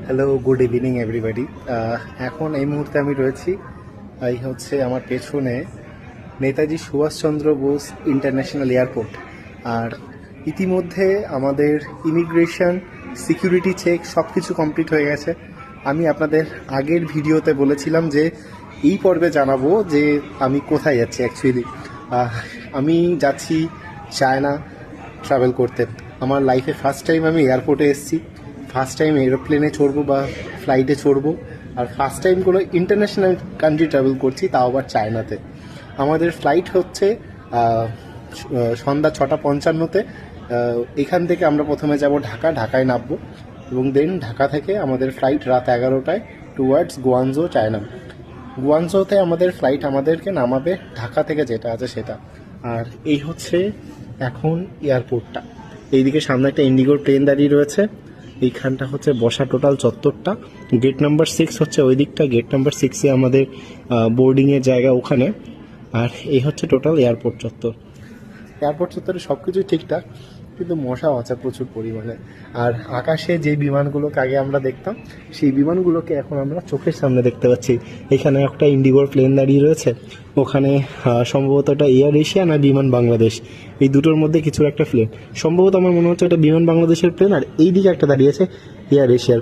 Hello, good evening everybody. এখন এই মুহূর্তে আমি রয়েছি এই হচ্ছে আমার পেছনে নেতাজি সুভাষচন্দ্র বোস ইন্টারন্যাশনাল এয়ারপোর্ট। আর ইতিমধ্যে আমাদের ইমিগ্রেশন, সিকিউরিটি চেক সব কিছু কমপ্লিট হয়ে গেছে। আমি আপনাদের আগের ভিডিওতে বলেছিলাম যে এই পর্বে জানাবো যে আমি কোথায় যাচ্ছি অ্যাকচুয়ালি। আমি যাচ্ছি চায়না ট্রাভেল করতে। আমার লাইফে ফার্স্ট টাইম আমি এয়ারপোর্টে এসেছি, ফার্স্ট টাইম এরোপ্লেনে চড়বো বা ফ্লাইটে চড়বো, আর ফার্স্ট টাইম কোনো ইন্টারন্যাশনাল কান্ট্রি ট্রাভেল করছি, তাও আবার চায়নাতে। আমাদের ফ্লাইট হচ্ছে সন্ধ্যা 6:55-তে। এখান থেকে আমরা প্রথমে যাব ঢাকায় নামবো, এবং দেন ঢাকা থেকে আমাদের ফ্লাইট রাত 11টায় টুয়ার্ডস গুয়াংজো, চায়না। গুয়াংজোতে আমাদের ফ্লাইট আমাদেরকে নামাবে ঢাকা থেকে, যেটা আছে সেটা। আর এই হচ্ছে এখন এয়ারপোর্টটা। এইদিকে সামনে একটা ইন্ডিগোর প্লেন দাঁড়িয়ে রয়েছে। এইখানটা হচ্ছে বসা টোটাল চত্বরটা। গেট নাম্বার 6 হচ্ছে ওই দিকটা, গেট নাম্বার 6-এ আমাদের বোর্ডিংয়ের জায়গা ওখানে। আর এই হচ্ছে টোটাল এয়ারপোর্ট চত্বর। এয়ারপোর্ট চত্বরে সব কিছুই ঠিকঠাক, কিন্তু মশাও আছে প্রচুর পরিমাণে। আর আকাশে যে বিমানগুলোকে আগে আমরা দেখতাম, সেই বিমানগুলোকে এখন আমরা চোখের সামনে দেখতে পাচ্ছি। এখানে একটা ইন্ডিগোর প্লেন দাঁড়িয়ে রয়েছে, ওখানে সম্ভবত এটা এয়ার এশিয়া না বিমান বাংলাদেশ, এই দুটোর মধ্যে কিছু একটা প্লেন। সম্ভবত আমার মনে হচ্ছে এটা বিমান বাংলাদেশের প্লেন, আর এই দিকে একটা দাঁড়িয়েছে এয়ার এশিয়ার।